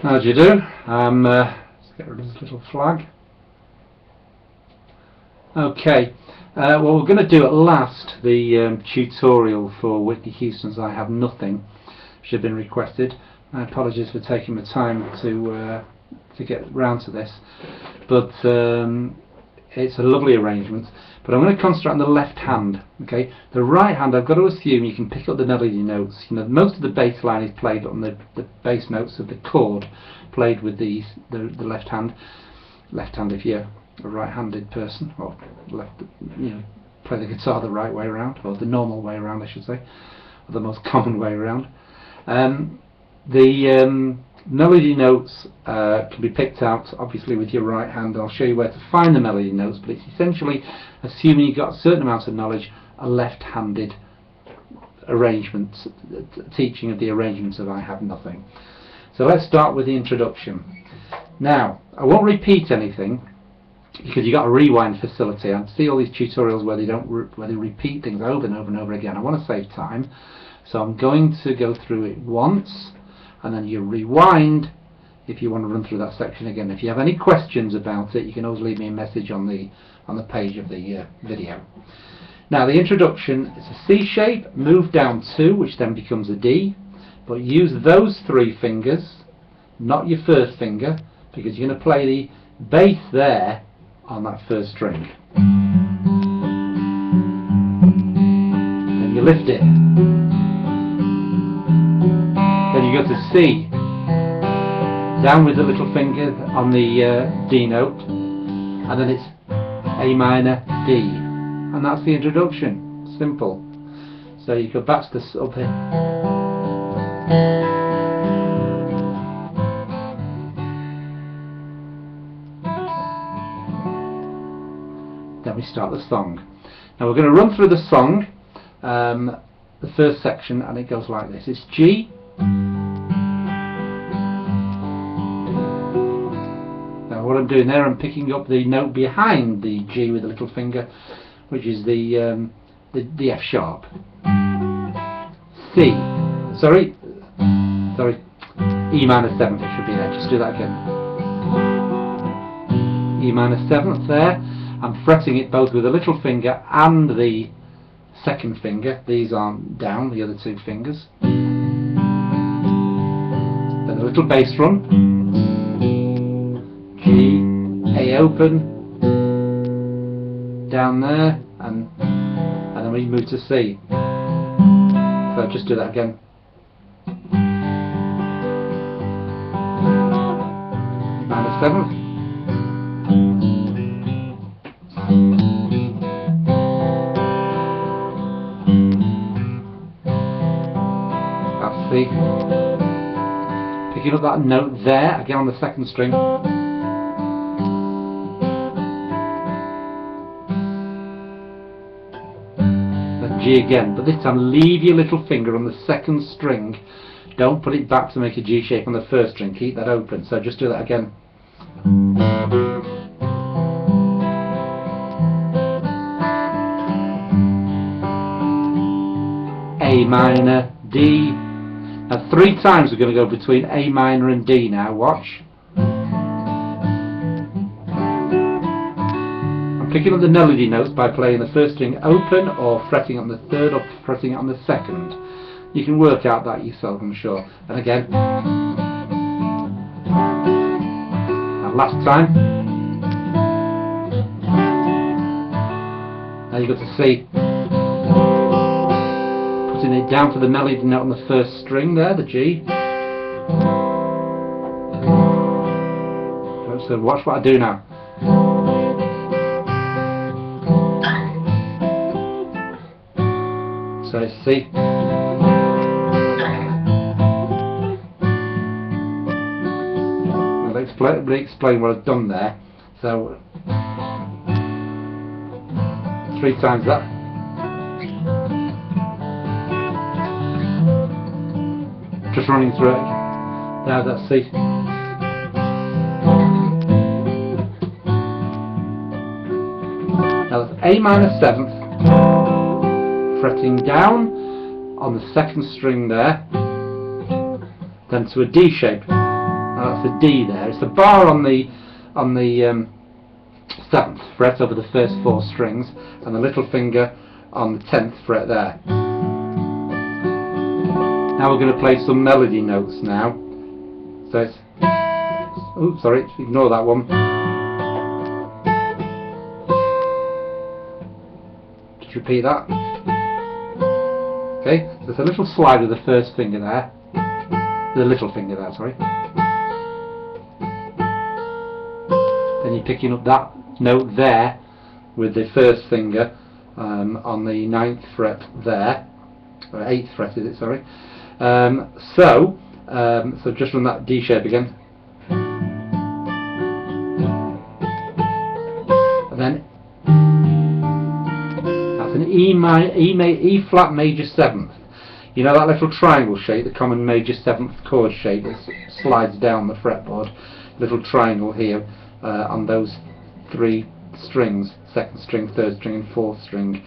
How do you do? Let's get rid of this little flag. Okay, well, we're going to do at last the tutorial for Whitney Houston's I Have Nothing, which had been requested. My apologies for taking the time to get round to this, but it's a lovely arrangement. But I'm going to concentrate on the left hand. Okay, the right hand, I've got to assume you can pick up the melody notes. You know, most of the bass line is played on the bass notes of the chord, played with the left hand. Left hand if you're a right-handed person, or left, you know, play the guitar the right way around, or the normal way around, I should say, or the most common way around. The melody notes can be picked out obviously with your right hand. I'll show you where to find the melody notes, but it's essentially, assuming you've got a certain amount of knowledge, a left-handed arrangement, teaching of the arrangements of I Have Nothing. So let's start with the introduction. Now, I won't repeat anything because you've got a rewind facility. I see all these tutorials where they repeat things over and over and over again. I want to save time, so I'm going to go through it once, and then you rewind if you want to run through that section again. If you have any questions about it, you can always leave me a message on the page of the video. Now, the introduction is a C shape, move down 2, which then becomes a D, but use those 3 fingers, not your first finger, because you're going to play the bass there on that first string. Then you lift it. Then you go to C, down with the little finger on the D note, and then it's A minor, D, and that's the introduction. Simple. So you go back to the up here. Then we start the song. Now we're going to run through the song, the first section, and it goes like this. It's G. Now what I'm doing there, I'm picking up the note behind the G with the little finger, which is the F sharp. C. Sorry, E minor 7th, it should be there. Just do that again. E minor 7th there. I'm fretting it both with the little finger and the second finger. These aren't down, the other 2 fingers. Then a little bass drum. G, A open, down there, and then we move to C. So just do that again. Minor 7th. That's C. Picking up that note there, again on the second string. Then G again, but this time leave your little finger on the second string. Don't put it back to make a G shape on the first string. Keep that open. So just do that again. A minor, D. Now 3 times we're going to go between A minor and D now. Watch. I'm picking up the melody notes by playing the first string open, or fretting on the third, or fretting it on the second. You can work out that yourself, I'm sure. And again. And last time. Now you go to C. Putting it down for the melody note on the first string there, the G. So watch what I do now. So it's C. I'll explain what I've done there. So 3 times that. Just running through it. Now that's C. Now that's A minor 7th, fretting down on the second string there, then to a D shape. Now that's the D there. It's the bar on the 7th fret over the first 4 strings, and the little finger on the 10th fret there. Now we're going to play some melody notes now. So it's, oops, sorry, ignore that one. Just repeat that. Okay, so it's a little slide with the first finger there. The little finger there, sorry. Then you're picking up that note there with the first finger on the 9th fret there, or 8th fret is it, sorry. So just run that D shape again, and then that's an E flat major 7th. You know that little triangle shape, the common major 7th chord shape that slides down the fretboard. Little triangle here on those 3 strings: 2nd string, 3rd string, and 4th string.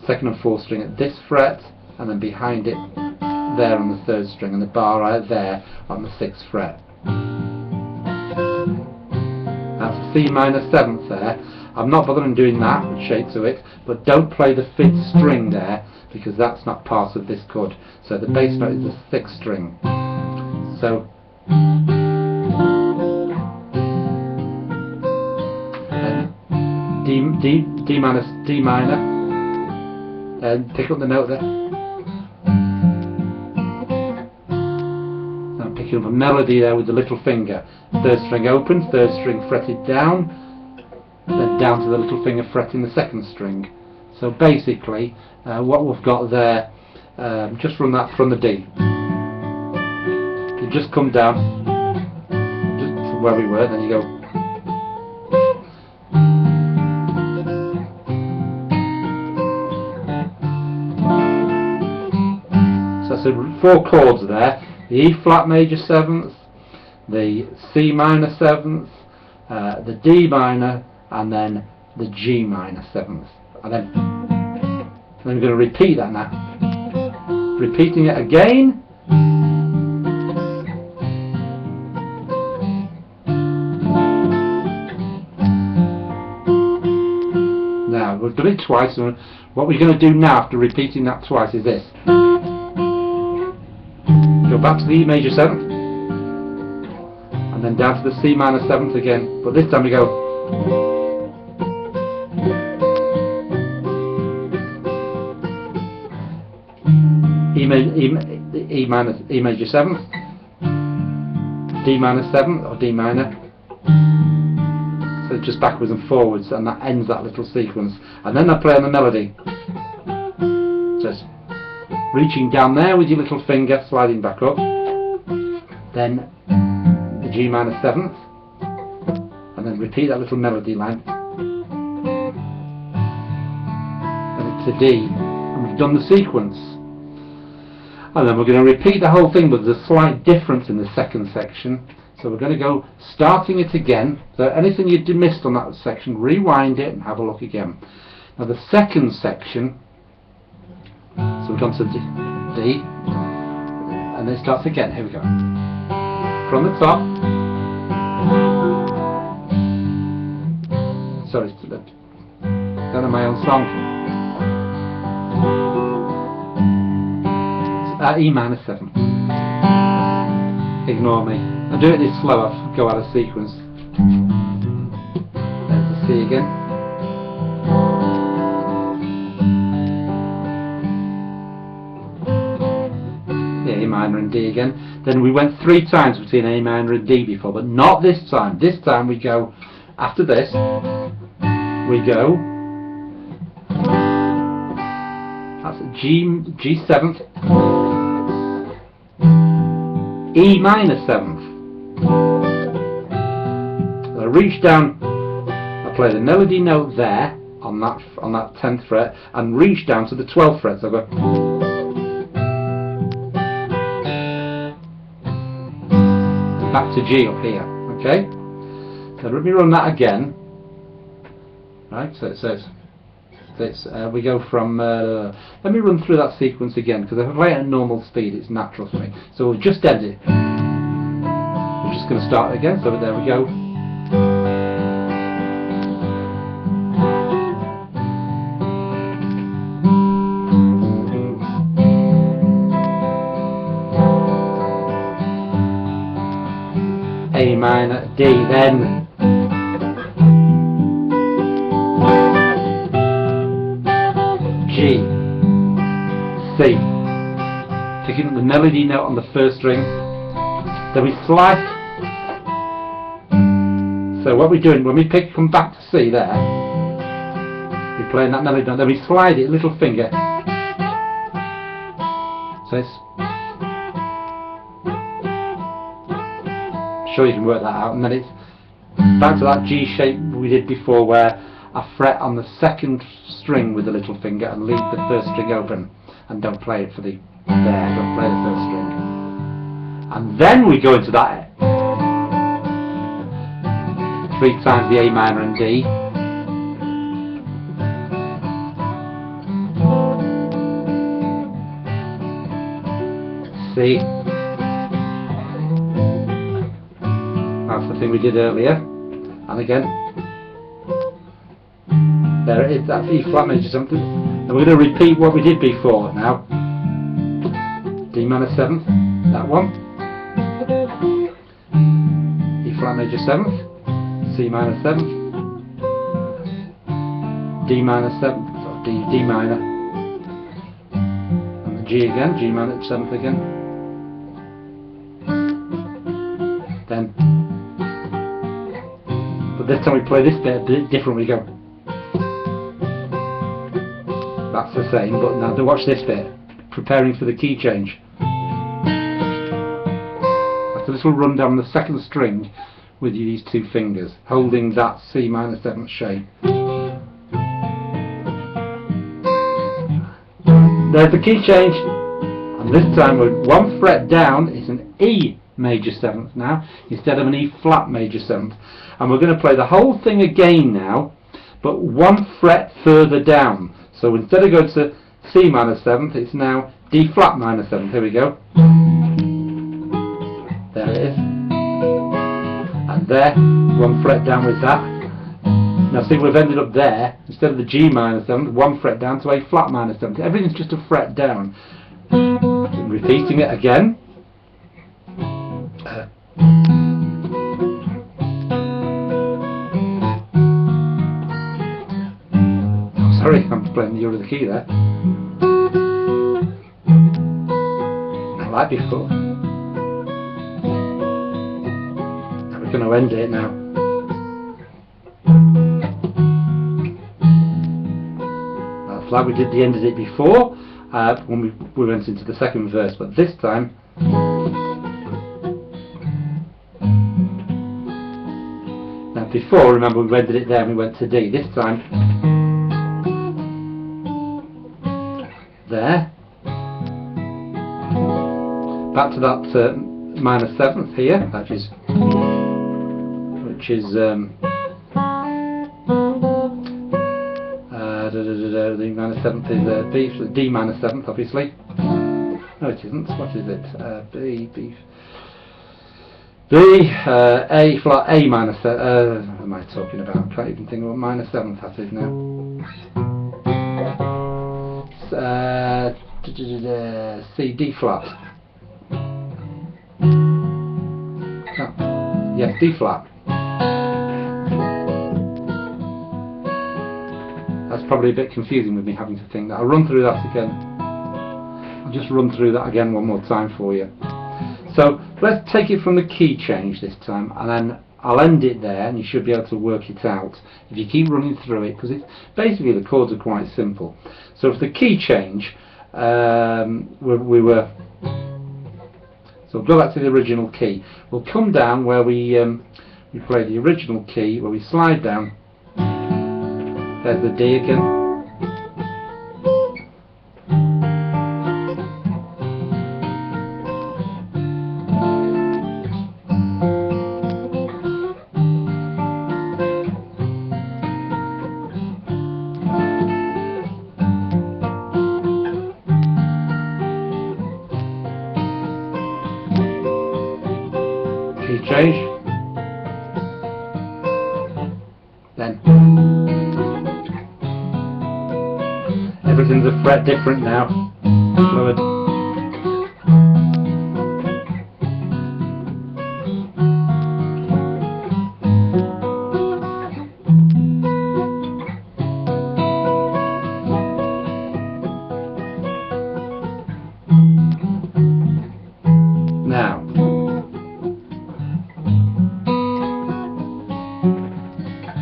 2nd and 4th string at this fret, and then behind it there on the 3rd string, and the bar right there on the 6th fret. That's C minor 7th there. I'm not bothering doing that shape to it, but don't play the 5th string there, because that's not part of this chord. So the bass note is the 6th string. So D minor, and pick up the note there. I'm picking up a melody there with the little finger. 3rd string open, 3rd string fretted down, then down to the little finger fretting the 2nd string. So basically, what we've got there, just run that from the D. You just come down, just from where we were, then you go. So 4 chords there: the E flat major 7th, the C minor 7th, the D minor, and then the G minor 7th. And then we're going to repeat that now. Repeating it again. Now we've done it twice, and what we're going to do now after repeating that twice is this. Go back to the E major 7th, and then down to the C minor 7th again, but this time we go E major 7th, D minor 7th or D minor, so just backwards and forwards, and that ends that little sequence. And then I play on the melody, just reaching down there with your little finger, sliding back up, then the G minor 7th, and then repeat that little melody line, and it's a D, and we've done the sequence. And then we're going to repeat the whole thing, but there's a slight difference in the 2nd section. So we're going to go starting it again. So anything you missed on that section, rewind it and have a look again. Now the 2nd section, so we've gone to D, and then it starts again. Here we go. From the top. Sorry, don't know my own song. E minor 7. Ignore me. I'll do it this slow, I'll go out of sequence. There's the C again. Yeah, E minor and D again. Then we went 3 times between A minor and D before, but not this time. This time we go, after this, we go, that's a G 7th, E minor 7th. So I reach down, I play the melody note there on that 10th fret, and reach down to the 12th fret. So I go, back to G up here. Okay. So let me run that again. Right. So it says this. We go from. Let me run through that sequence again, because if I play it at normal speed, it's natural for me. So we'll just end it. We'll just just going to start again, so there we go. A minor, D, then G, C, picking up the melody note on the first string, then we slide. So what we're doing, when we come back to C there, we're playing that melody note, then we slide it, little finger, so it's, sure you can work that out, and then it's back to that G shape we did before, where I fret on the second string with the little finger and leave the first string open, and don't play it for the there, don't play the first string, and then we go into that 3 times the A minor and D, C. That's the thing we did earlier, and again, there it is, that's E flat major something, and we're going to repeat what we did before now. D minor 7th, that one, E flat major 7th, C minor 7th, D minor 7th, so D minor, and G again, G minor 7th again, then. But this time we play this bit a bit different. We go, that's the same, but now to watch this bit, preparing for the key change. That's a little run down the second string with these 2 fingers, holding that C minor 7th shape. There's the key change, and this time with 1 fret down, it's an E major 7th now, instead of an E flat major 7th. And we're going to play the whole thing again now, but 1 fret further down. So instead of going to C minor 7th, it's now D flat minor 7th. Here we go. There it is. And there, 1 fret down with that. Now see, we've ended up there, instead of the G minor 7th, 1 fret down to A flat minor 7th. Everything's just a fret down. Repeating it again. Sorry, I'm playing the other key there. Not like before. And we're going to end it now. That's like we did the end of it before, when we went into the second verse, but this time now before, remember, we ended it there and we went to D. This time there, back to that minor 7th here, which is the minor 7th is B, so D minor 7th obviously. No it isn't, what is it? A flat A minor 7th, what am I talking about? I can't even think of what minor 7th that is now. C, D flat. Oh, yes, D flat. That's probably a bit confusing with me having to think that. I'll run through that again. I'll just run through that again one more time for you. So let's take it from the key change this time, and then I'll end it there, and you should be able to work it out if you keep running through it, because it's basically the chords are quite simple. So for the key change, so we'll go back to the original key. We'll come down where we play the original key, where we slide down. There's the D again. to change. Then everything's a fret different now. Fluid. Now,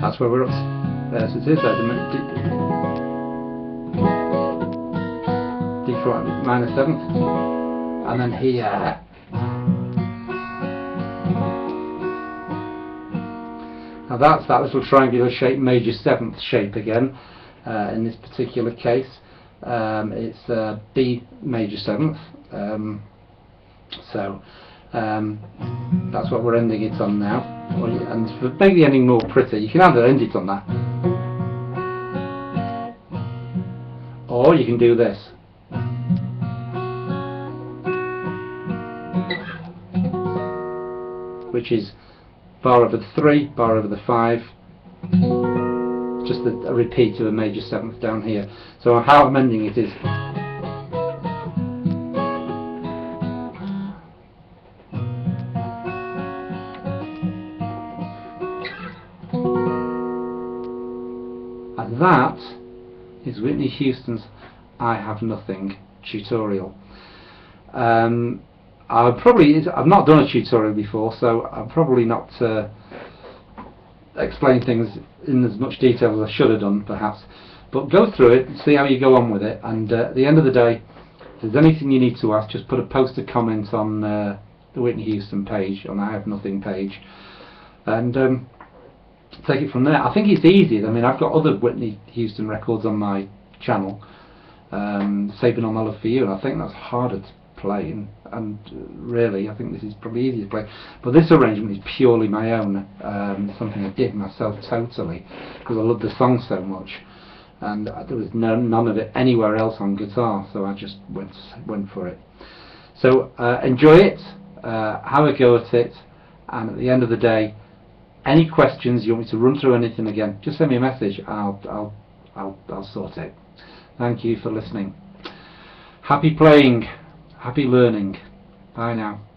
that's where we're up. There's it is. D flat minor 7th, and then here. Now that's that little triangular shape, major 7th shape again. In this particular case, it's B major 7th. So that's what we're ending it on now. And to make the ending more pretty, you can either end it on that, or you can do this. Which is bar over the 3, bar over the 5, just a repeat of a major 7th down here. So how I'm ending it is and that is Whitney Houston's I Have Nothing tutorial. I've not done a tutorial before, so I'll probably not explain things in as much detail as I should have done, perhaps. But go through it and see how you go on with it. And at the end of the day, if there's anything you need to ask, just put a post a comment on the Whitney Houston page, on the I Have Nothing page, and take it from there. I think it's easy. I mean, I've got other Whitney Houston records on my channel, Saving All My Love For You, and I think that's harder to play, and really I think this is probably easier to play. But this arrangement is purely my own, something I did myself totally, because I love the song so much, and there was none of it anywhere else on guitar, so I just went for it. So enjoy it, have a go at it, and at the end of the day, any questions, you want me to run through anything again, just send me a message. I'll sort it. Thank you for listening. Happy playing, happy learning. Bye now.